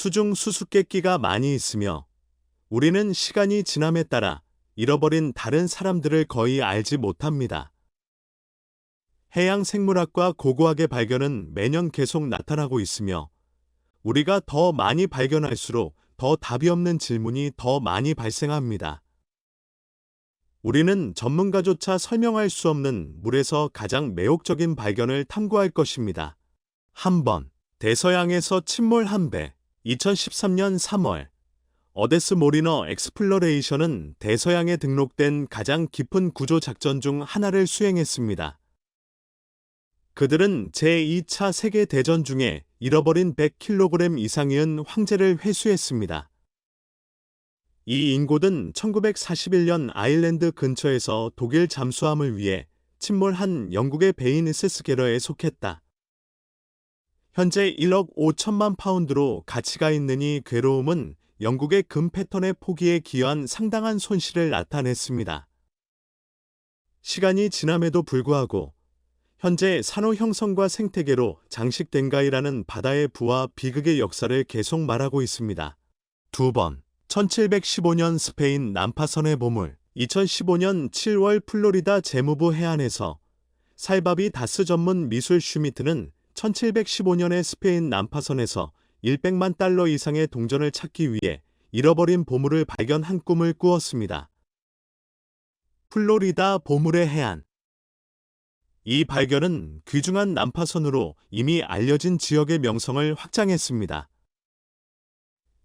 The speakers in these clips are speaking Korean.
수중 수수께끼가 많이 있으며 우리는 시간이 지남에 따라 잃어버린 다른 사람들을 거의 알지 못합니다. 해양 생물학과 고고학의 발견은 매년 계속 나타나고 있으며 우리가 더 많이 발견할수록 더 답이 없는 질문이 더 많이 발생합니다. 우리는 전문가조차 설명할 수 없는 물에서 가장 매혹적인 발견을 탐구할 것입니다. 한번 대서양에서 침몰한 배 2013년 3월 어데스 모리너 엑스플로레이션은 대서양에 등록된 가장 깊은 구조 작전 중 하나를 수행했습니다. 그들은 제2차 세계대전 중에 잃어버린 100kg 이상이은 황제를 회수했습니다. 이 인곳은 1941년 아일랜드 근처에서 독일 잠수함을 위해 침몰한 영국의 베이니세스게러에 속했다. 현재 1억 5천만 파운드로 가치가 있는 이 괴로움은 영국의 금 패턴의 포기에 기여한 상당한 손실을 나타냈습니다. 시간이 지남에도 불구하고 현재 산호 형성과 생태계로 장식된가이라는 바다의 부와 비극의 역사를 계속 말하고 있습니다. 두 번 1715년 스페인 난파선의 보물 2015년 7월 플로리다 재무부 해안에서 살바비 다스 전문 미술 슈미트는 1715년의 스페인 난파선에서 100만 달러 이상의 동전을 찾기 위해 잃어버린 보물을 발견한 꿈을 꾸었습니다. 플로리다 보물의 해안. 이 발견은 귀중한 난파선으로 이미 알려진 지역의 명성을 확장했습니다.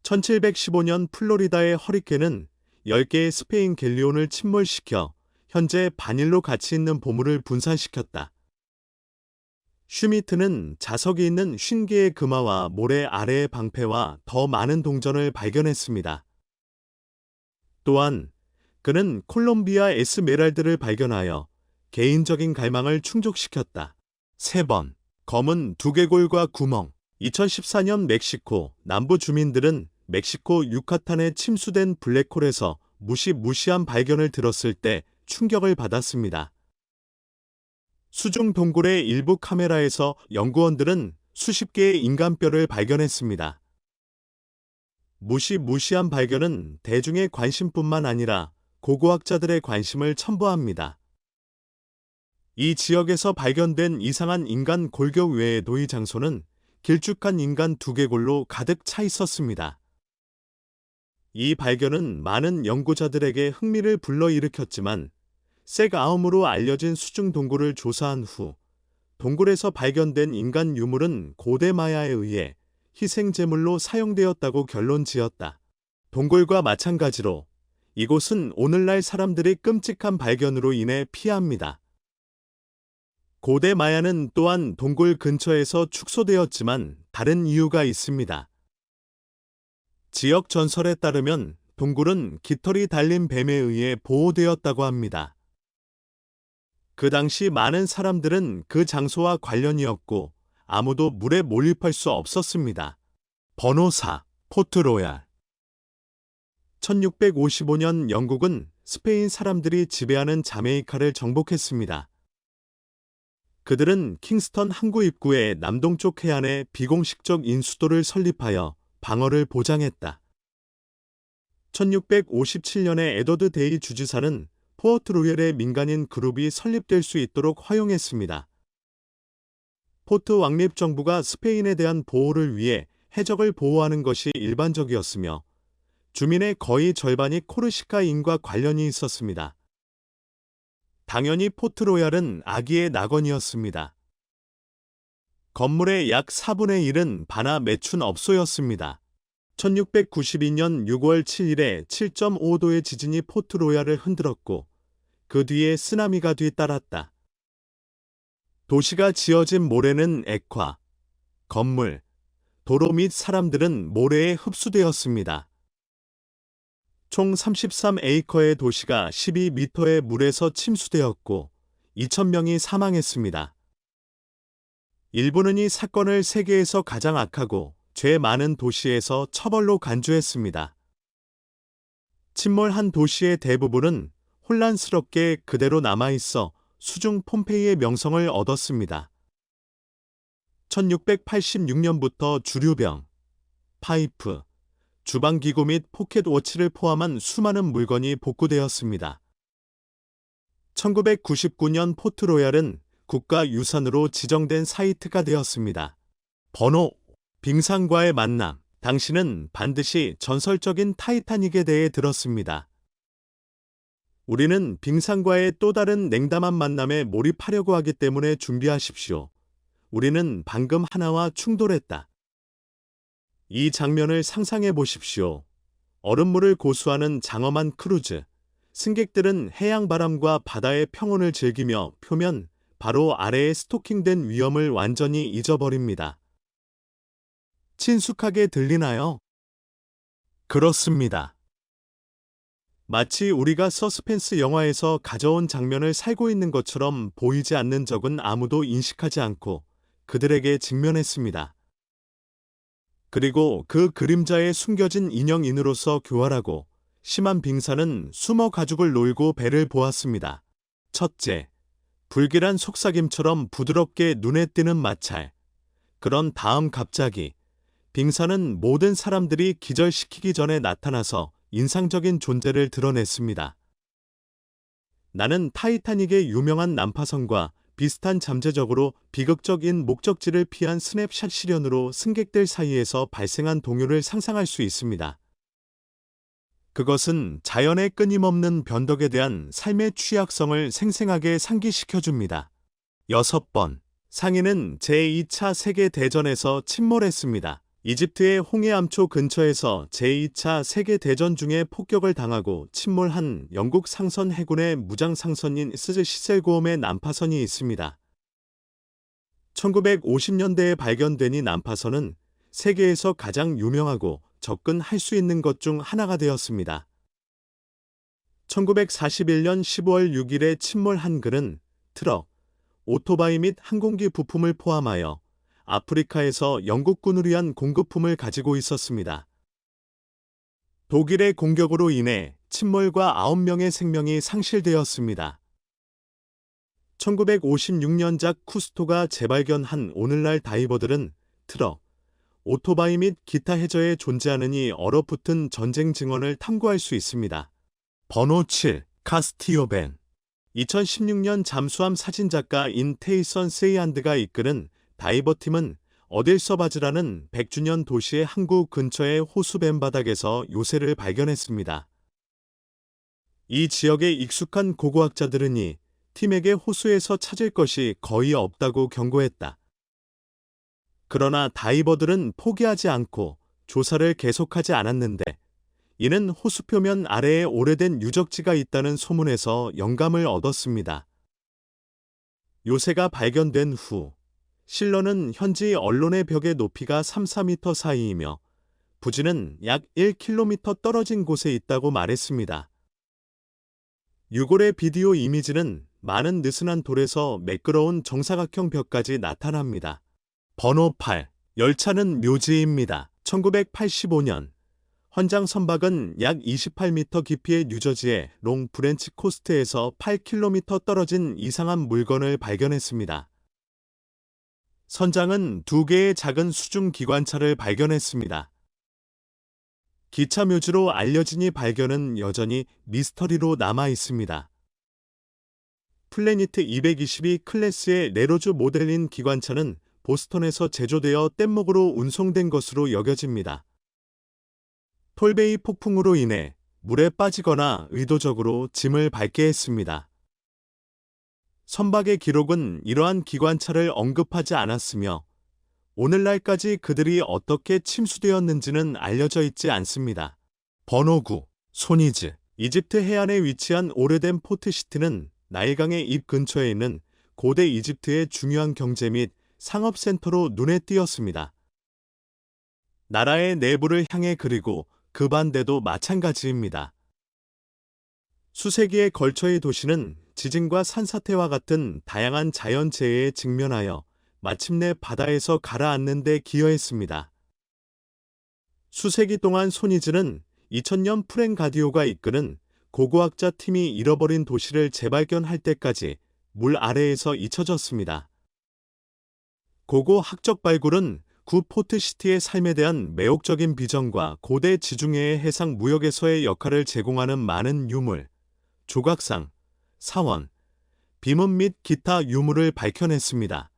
1715년 플로리다의 허리케는 10개의 스페인 갤리온을 침몰시켜 현재 반일로 가치 있는 보물을 분산시켰다. 슈미트는 자석이 있는 50개의 금화와 모래 아래의 방패와 더 많은 동전을 발견했습니다. 또한 그는 콜롬비아 에스메랄드를 발견하여 개인적인 갈망을 충족시켰다. 세 번 검은 두개골과 구멍 2014년 멕시코 남부 주민들은 멕시코 유카탄에 침수된 블랙홀에서 무시무시한 발견을 들었을 때 충격을 받았습니다. 수중 동굴의 일부 카메라에서 연구원들은 수십 개의 인간뼈를 발견했습니다. 무시무시한 발견은 대중의 관심뿐만 아니라 고고학자들의 관심을 첨부합니다. 이 지역에서 발견된 이상한 인간 골격 외에도 이 장소는 길쭉한 인간 두개골로 가득 차 있었습니다. 이 발견은 많은 연구자들에게 흥미를 불러일으켰지만 색아움으로 알려진 수중 동굴을 조사한 후 동굴에서 발견된 인간 유물은 고대 마야에 의해 희생제물로 사용되었다고 결론지었다. 동굴과 마찬가지로 이곳은 오늘날 사람들이 끔찍한 발견으로 인해 피합니다. 고대 마야는 또한 동굴 근처에서 축소되었지만 다른 이유가 있습니다. 지역 전설에 따르면 동굴은 깃털이 달린 뱀에 의해 보호되었다고 합니다. 그 당시 많은 사람들은 그 장소와 관련이었고 아무도 물에 몰입할 수 없었습니다. 번호 4. 포트로얄 1655년 영국은 스페인 사람들이 지배하는 자메이카를 정복했습니다. 그들은 킹스턴 항구 입구의 남동쪽 해안에 비공식적 인수도를 설립하여 방어를 보장했다. 1657년에 에더드 데이 주지사는 포트로얄의 민간인 그룹이 설립될 수 있도록 허용했습니다. 포트 왕립 정부가 스페인에 대한 보호를 위해 해적을 보호하는 것이 일반적이었으며 주민의 거의 절반이 코르시카인과 관련이 있었습니다. 당연히 포트로얄은 아기의 낙원이었습니다. 건물의 약 4분의 1은 반하 매춘 업소였습니다. 1692년 6월 7일에 7.5도의 지진이 포트로얄을 흔들었고 그 뒤에 쓰나미가 뒤따랐다. 도시가 지어진 모래는 액화, 건물, 도로 및 사람들은 모래에 흡수되었습니다. 총 33에이커의 도시가 12m의 물에서 침수되었고 2,000명이 사망했습니다. 일부는 이 사건을 세계에서 가장 악하고 죄 많은 도시에서 처벌로 간주했습니다. 침몰한 도시의 대부분은 혼란스럽게 그대로 남아있어 수중 폼페이의 명성을 얻었습니다. 1686년부터 주류병, 파이프, 주방기구 및 포켓워치를 포함한 수많은 물건이 복구되었습니다. 1999년 포트로얄은 국가유산으로 지정된 사이트가 되었습니다. 번호 5. 빙상과의 만남. 당신은 반드시 전설적인 타이타닉에 대해 들었습니다. 우리는 빙상과의 또 다른 냉담한 만남에 몰입하려고 하기 때문에 준비하십시오. 우리는 방금 하나와 충돌했다. 이 장면을 상상해 보십시오. 얼음물을 고수하는 장엄한 크루즈. 승객들은 해양바람과 바다의 평온을 즐기며 표면 바로 아래에 스토킹된 위험을 완전히 잊어버립니다. 친숙하게 들리나요? 그렇습니다. 마치 우리가 서스펜스 영화에서 가져온 장면을 살고 있는 것처럼 보이지 않는 적은 아무도 인식하지 않고 그들에게 직면했습니다. 그리고 그 그림자에 숨겨진 인형인으로서 교활하고 심한 빙산은 숨어 가죽을 놀고 배를 보았습니다. 첫째, 불길한 속삭임처럼 부드럽게 눈에 띄는 마찰. 그런 다음 갑자기 빙산은 모든 사람들이 기절시키기 전에 나타나서 인상적인 존재를 드러냈습니다. 나는 타이타닉의 유명한 난파선과 비슷한 잠재적으로 비극적인 목적지를 피한 스냅샷 실현으로 승객들 사이에서 발생한 동요를 상상할 수 있습니다. 그것은 자연의 끊임없는 변덕에 대한 삶의 취약성을 생생하게 상기시켜줍니다. 6번. 상인은 제2차 세계대전에서 침몰했습니다. 이집트의 홍해암초 근처에서 제2차 세계대전 중에 폭격을 당하고 침몰한 영국 상선 해군의 무장 상선인 스즈 시셀고엄의 난파선이 있습니다. 1950년대에 발견된 이 난파선은 세계에서 가장 유명하고 접근할 수 있는 것 중 하나가 되었습니다. 1941년 15월 6일에 침몰한 그는 트럭, 오토바이 및 항공기 부품을 포함하여 아프리카에서 영국군을 위한 공급품을 가지고 있었습니다. 독일의 공격으로 인해 침몰과 9명의 생명이 상실되었습니다. 1956년작 쿠스토가 재발견한 오늘날 다이버들은 트럭, 오토바이 및 기타 해저에 존재하는 이 얼어붙은 전쟁 증언을 탐구할 수 있습니다. 번호 7. 카스티오벤. 2016년 잠수함 사진작가인 테이선 세이안드가 이끄는 다이버팀은 어딜서바즈라는 100주년 도시의 항구 근처의 호수 뱀바닥에서 요새를 발견했습니다. 이 지역에 익숙한 고고학자들은 이 팀에게 호수에서 찾을 것이 거의 없다고 경고했다. 그러나 다이버들은 포기하지 않고 조사를 계속하지 않았는데 이는 호수 표면 아래에 오래된 유적지가 있다는 소문에서 영감을 얻었습니다. 요새가 발견된 후 실러는 현지 언론의 벽의 높이가 3-4m 사이이며 부지는 약 1km 떨어진 곳에 있다고 말했습니다. 유골의 비디오 이미지는 많은 느슨한 돌에서 매끄러운 정사각형 벽까지 나타납니다. 번호 8. 열차는 묘지입니다. 1985년 헌장 선박은 약 28m 깊이의 뉴저지의 롱 브랜치 코스트에서 8km 떨어진 이상한 물건을 발견했습니다. 선장은 2개의 작은 수중 기관차를 발견했습니다. 기차 묘지로 알려진 이 발견은 여전히 미스터리로 남아 있습니다. 플래니트 222 클래스의 네로즈 모델인 기관차는 보스턴에서 제조되어 뗏목으로 운송된 것으로 여겨집니다. 톨베이 폭풍으로 인해 물에 빠지거나 의도적으로 짐을 밟게 했습니다. 선박의 기록은 이러한 기관차를 언급하지 않았으며 오늘날까지 그들이 어떻게 침수되었는지는 알려져 있지 않습니다. 번호 9. 소니즈. 이집트 해안에 위치한 오래된 포트시티는 나일강의 입 근처에 있는 고대 이집트의 중요한 경제 및 상업센터로 눈에 띄었습니다. 나라의 내부를 향해 그리고 그 반대도 마찬가지입니다. 수세기에 걸쳐 이 도시는 지진과 산사태와 같은 다양한 자연재해에 직면하여 마침내 바다에서 가라앉는 데 기여했습니다. 수세기 동안 소니즈는 2000년 프랭 가디오가 이끄는 고고학자 팀이 잃어버린 도시를 재발견할 때까지 물 아래에서 잊혀졌습니다. 고고 학적 발굴은 구 포트시티의 삶에 대한 매혹적인 비전과 고대 지중해의 해상 무역에서의 역할을 제공하는 많은 유물, 조각상, 사원, 비문 및 기타 유물을 밝혀냈습니다.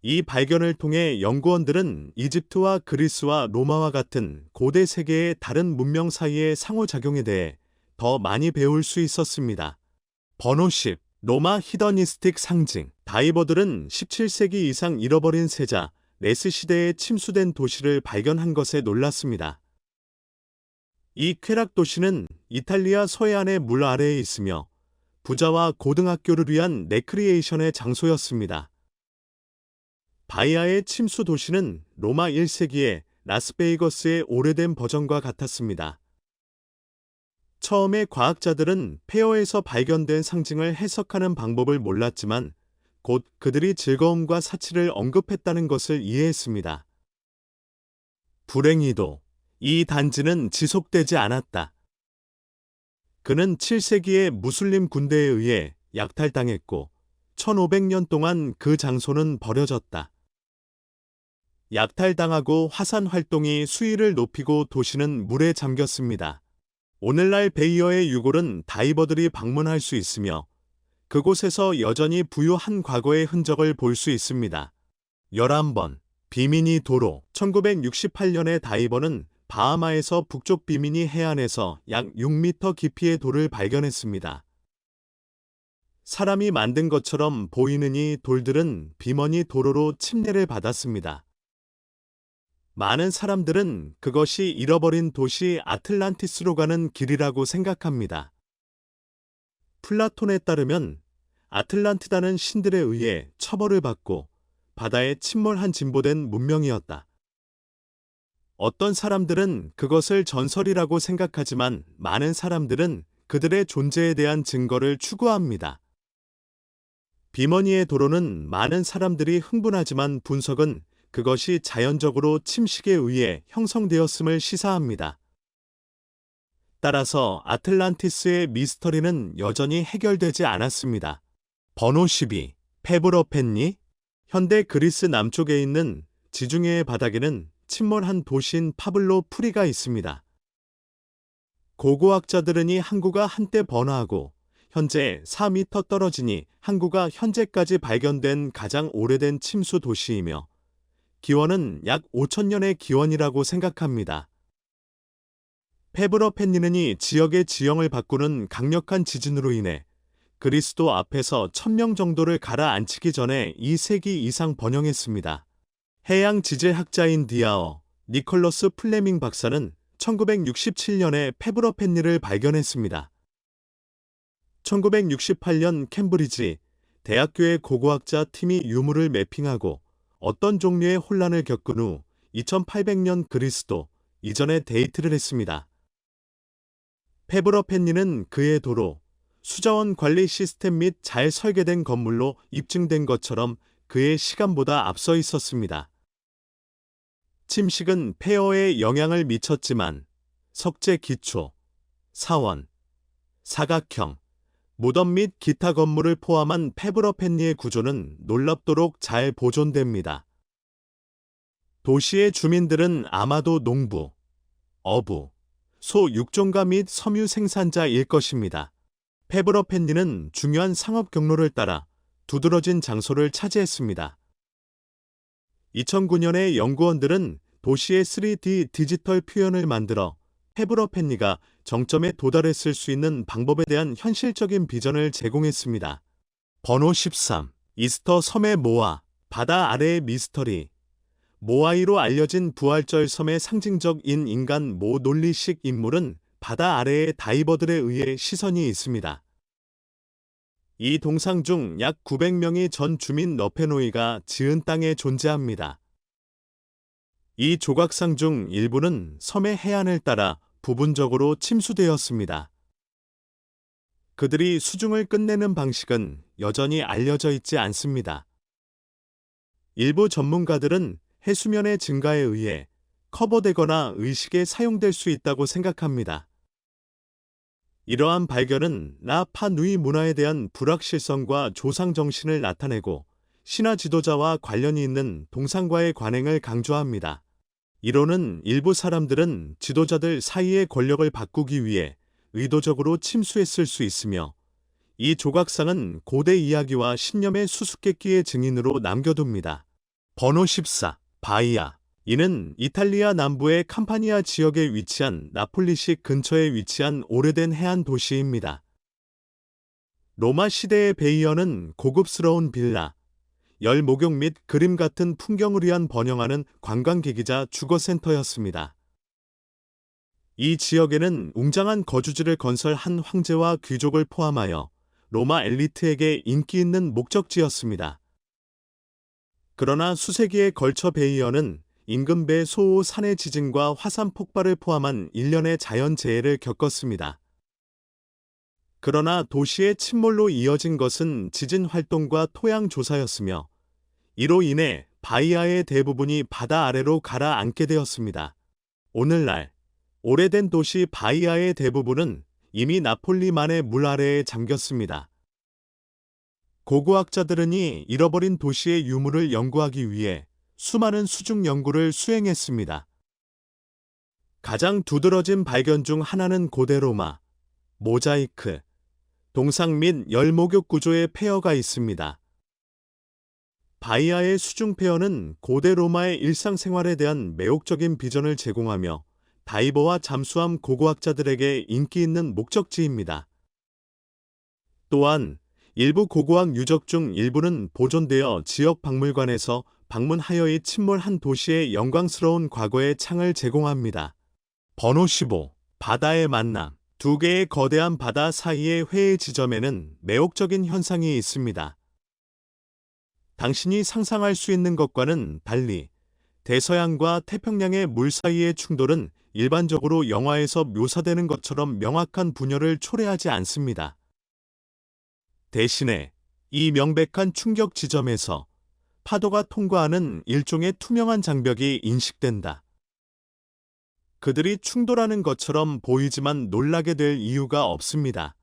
이 발견을 통해 연구원들은 이집트와 그리스와 로마와 같은 고대 세계의 다른 문명 사이의 상호작용에 대해 더 많이 배울 수 있었습니다. 번호 10. 로마 히더니스틱 상징. 다이버들은 17세기 이상 잃어버린 세자, 네스 시대에 침수된 도시를 발견한 것에 놀랐습니다. 이 쾌락 도시는 이탈리아 서해안의 물 아래에 있으며 부자와 고등학교를 위한 레크리에이션의 장소였습니다. 바이아의 침수 도시는 로마 1세기의 라스베이거스의 오래된 버전과 같았습니다. 처음에 과학자들은 폐허에서 발견된 상징을 해석하는 방법을 몰랐지만 곧 그들이 즐거움과 사치를 언급했다는 것을 이해했습니다. 불행히도 이 단지는 지속되지 않았다. 그는 7세기의 무슬림 군대에 의해 약탈당했고 1500년 동안 그 장소는 버려졌다. 약탈당하고 화산 활동이 수위를 높이고 도시는 물에 잠겼습니다. 오늘날 베이어의 유골은 다이버들이 방문할 수 있으며 그곳에서 여전히 부유한 과거의 흔적을 볼 수 있습니다. 11번 비미니 도로. 1968년에 다이버는 바하마에서 북쪽 비미니 해안에서 약 6m 깊이의 돌을 발견했습니다. 사람이 만든 것처럼 보이는 이 돌들은 비머니 도로로 침례를 받았습니다. 많은 사람들은 그것이 잃어버린 도시 아틀란티스로 가는 길이라고 생각합니다. 플라톤에 따르면 아틀란티다는 신들에 의해 처벌을 받고 바다에 침몰한 진보된 문명이었다. 어떤 사람들은 그것을 전설이라고 생각하지만 많은 사람들은 그들의 존재에 대한 증거를 추구합니다. 비머니의 도로는 많은 사람들이 흥분하지만 분석은 그것이 자연적으로 침식에 의해 형성되었음을 시사합니다. 따라서 아틀란티스의 미스터리는 여전히 해결되지 않았습니다. 번호 12. 페브로펜니. 현대 그리스 남쪽에 있는 지중해의 바닥에는 침몰한 도시인 파블로 프리가 있습니다. 고고학자들은 이 항구가 한때 번화하고 현재 4m 떨어지니 항구가 현재까지 발견된 가장 오래된 침수 도시이며 기원은 약 5000년의 기원이라고 생각합니다. 페브로펜니는 이 지역의 지형을 바꾸는 강력한 지진으로 인해 그리스도 앞에서 1000명 정도를 가라앉히기 전에 2세기 이상 번영했습니다. 해양 지질학자인 디아어, 니콜러스 플레밍 박사는 1967년에 페브로펜니를 발견했습니다. 1968년 캠브리지 대학교의 고고학자 팀이 유물을 매핑하고 어떤 종류의 혼란을 겪은 후 2800년 그리스도 이전에 데이트를 했습니다. 페브로펜니는 그의 도로, 수자원 관리 시스템 및 잘 설계된 건물로 입증된 것처럼 그의 시간보다 앞서 있었습니다. 침식은 폐허에 영향을 미쳤지만 석재 기초, 사원, 사각형, 무덤 및 기타 건물을 포함한 페브로펜니의 구조는 놀랍도록 잘 보존됩니다. 도시의 주민들은 아마도 농부, 어부, 소 육종가 및 섬유 생산자일 것입니다. 페브로펜니는 중요한 상업 경로를 따라 두드러진 장소를 차지했습니다. 2009년에 연구원들은 도시의 3D 디지털 표현을 만들어 페브로펜니가 정점에 도달했을 수 있는 방법에 대한 현실적인 비전을 제공했습니다. 번호 13. 이스터 섬의 모아, 바다 아래의 미스터리. 모아이로 알려진 부활절 섬의 상징적인 인간 모 논리식 인물은 바다 아래의 다이버들에 의해 시선이 있습니다. 이 동상 중 약 900명이 전 주민 러페노이가 지은 땅에 존재합니다. 이 조각상 중 일부는 섬의 해안을 따라 부분적으로 침수되었습니다. 그들이 수중을 끝내는 방식은 여전히 알려져 있지 않습니다. 일부 전문가들은 해수면의 증가에 의해 커버되거나 의식에 사용될 수 있다고 생각합니다. 이러한 발견은 라파누이 문화에 대한 불확실성과 조상 정신을 나타내고 신화 지도자와 관련이 있는 동상과의 관행을 강조합니다. 이로는 일부 사람들은 지도자들 사이의 권력을 바꾸기 위해 의도적으로 침수했을 수 있으며, 이 조각상은 고대 이야기와 신념의 수수께끼의 증인으로 남겨둡니다. 번호 14. 바이아. 이는 이탈리아 남부의 캄파니아 지역에 위치한 나폴리시 근처에 위치한 오래된 해안 도시입니다. 로마 시대의 베이어는 고급스러운 빌라, 열 목욕 및 그림 같은 풍경을 위한 번영하는 관광객이자 주거센터였습니다. 이 지역에는 웅장한 거주지를 건설한 황제와 귀족을 포함하여 로마 엘리트에게 인기 있는 목적지였습니다. 그러나 수세기에 걸쳐 베이어는 인근 배 소호 산해 지진과 화산 폭발을 포함한 일련의 자연재해를 겪었습니다. 그러나 도시의 침몰로 이어진 것은 지진 활동과 토양 조사였으며, 이로 인해 바이아의 대부분이 바다 아래로 가라앉게 되었습니다. 오늘날 오래된 도시 바이아의 대부분은 이미 나폴리만의 물 아래에 잠겼습니다. 고고학자들은 이 잃어버린 도시의 유물을 연구하기 위해 수많은 수중 연구를 수행했습니다. 가장 두드러진 발견 중 하나는 고대 로마 모자이크, 동상 및 열목욕 구조의 폐허가 있습니다. 바이아의 수중 폐허는 고대 로마의 일상생활에 대한 매혹적인 비전을 제공하며 다이버와 잠수함 고고학자들에게 인기 있는 목적지입니다. 또한 일부 고고학 유적 중 일부는 보존되어 지역 박물관에서 방문하여 이 침몰한 도시의 영광스러운 과거의 창을 제공합니다. 번호 15. 바다의 만남. 두 개의 거대한 바다 사이의 회의 지점에는 매혹적인 현상이 있습니다. 당신이 상상할 수 있는 것과는 달리 대서양과 태평양의 물 사이의 충돌은 일반적으로 영화에서 묘사되는 것처럼 명확한 분열을 초래하지 않습니다. 대신에 이 명백한 충격 지점에서 파도가 통과하는 일종의 투명한 장벽이 인식된다. 그들이 충돌하는 것처럼 보이지만 놀라게 될 이유가 없습니다.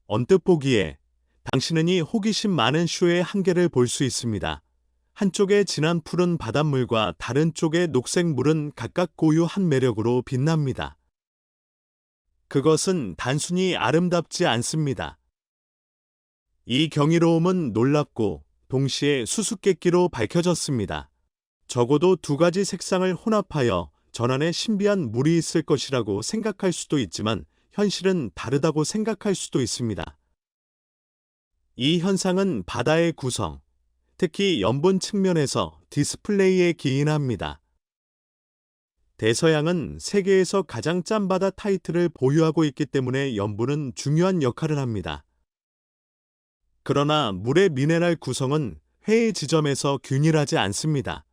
언뜻 보기에 당신은 이 호기심 많은 쇼의 한계를 볼 수 있습니다. 한쪽의 진한 푸른 바닷물과 다른 쪽의 녹색 물은 각각 고유한 매력으로 빛납니다. 그것은 단순히 아름답지 않습니다. 이 경이로움은 놀랍고 동시에 수수께끼로 밝혀졌습니다. 적어도 두 가지 색상을 혼합하여 전환에 신비한 물이 있을 것이라고 생각할 수도 있지만 현실은 다르다고 생각할 수도 있습니다. 이 현상은 바다의 구성, 특히 연본 측면에서 디스플레이에 기인합니다. 대서양은 세계에서 가장 짠 바다 타이틀을 보유하고 있기 때문에 연본은 중요한 역할을 합니다. 그러나 물의 미네랄 구성은 회의 지점에서 균일하지 않습니다.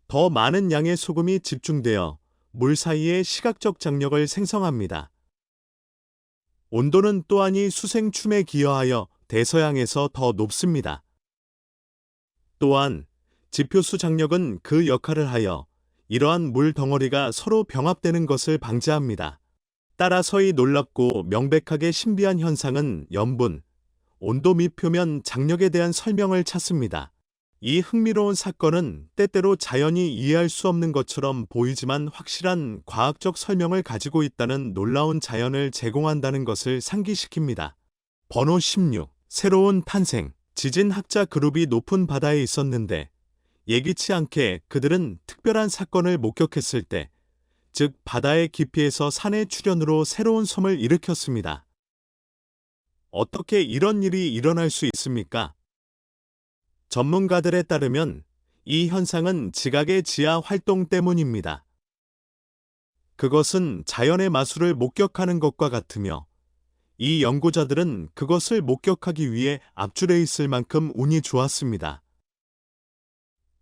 더 많은 양의 소금이 집중되어 물 사이에 시각적 장력을 생성합니다. 온도는 또한 이 수생춤에 기여하여 대서양에서 더 높습니다. 또한 지표수 장력은 그 역할을 하여 이러한 물 덩어리가 서로 병합되는 것을 방지합니다. 따라서 이 놀랍고 명백하게 신비한 현상은 염분, 온도 및 표면 장력에 대한 설명을 찾습니다. 이 흥미로운 사건은 때때로 자연이 이해할 수 없는 것처럼 보이지만 확실한 과학적 설명을 가지고 있다는 놀라운 자연을 제공한다는 것을 상기시킵니다. 번호 16. 새로운 탄생. 지진학자 그룹이 높은 바다에 있었는데 예기치 않게 그들은 특별한 사건을 목격했을 때, 즉 바다의 깊이에서 산의 출현으로 새로운 섬을 일으켰습니다. 어떻게 이런 일이 일어날 수 있습니까? 전문가들에 따르면 이 현상은 지각의 지하 활동 때문입니다. 그것은 자연의 마술을 목격하는 것과 같으며, 이 연구자들은 그것을 목격하기 위해 앞줄에 있을 만큼 운이 좋았습니다.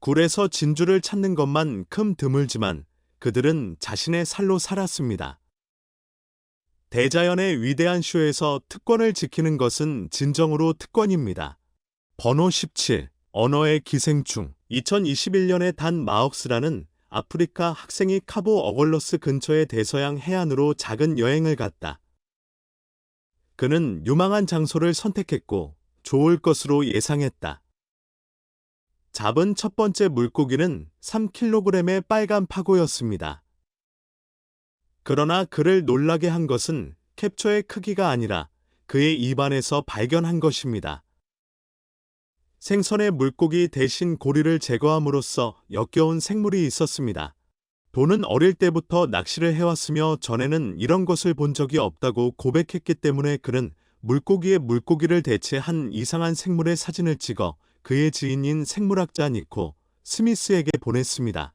굴에서 진주를 찾는 것만큼 드물지만 그들은 자신의 살로 살았습니다. 대자연의 위대한 쇼에서 특권을 지키는 것은 진정으로 특권입니다. 번호 17. 언어의 기생충. 2021년에 단 마억스라는 아프리카 학생이 카보 어걸러스 근처의 대서양 해안으로 작은 여행을 갔다. 그는 유망한 장소를 선택했고 좋을 것으로 예상했다. 잡은 첫 번째 물고기는 3kg의 빨간 파고였습니다. 그러나 그를 놀라게 한 것은 캡처의 크기가 아니라 그의 입안에서 발견한 것입니다. 생선의 물고기 대신 고리를 제거함으로써 역겨운 생물이 있었습니다. 돈은 어릴 때부터 낚시를 해왔으며 전에는 이런 것을 본 적이 없다고 고백했기 때문에 그는 물고기의 물고기를 대체한 이상한 생물의 사진을 찍어 그의 지인인 생물학자 니코 스미스에게 보냈습니다.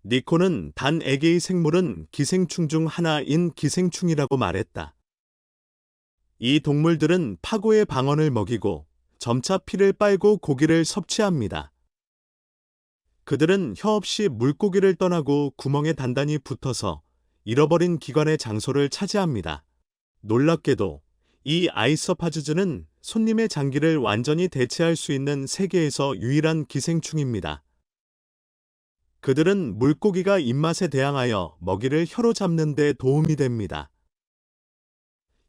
니코는 단 4개의 생물은 기생충 중 하나인 기생충이라고 말했다. 이 동물들은 파고의 방언을 먹이고 점차 피를 빨고 고기를 섭취합니다. 그들은 혀 없이 물고기를 떠나고 구멍에 단단히 붙어서 잃어버린 기관의 장소를 차지합니다. 놀랍게도 이 아이서파즈즈는 손님의 장기를 완전히 대체할 수 있는 세계에서 유일한 기생충입니다. 그들은 물고기가 입맛에 대항하여 먹이를 혀로 잡는 데 도움이 됩니다.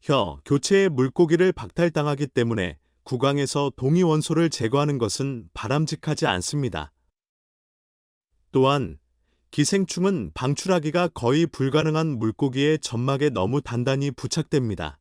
혀 교체의 물고기를 박탈당하기 때문에 구강에서 동위원소를 제거하는 것은 바람직하지 않습니다. 또한 기생충은 방출하기가 거의 불가능한 물고기의 점막에 너무 단단히 부착됩니다.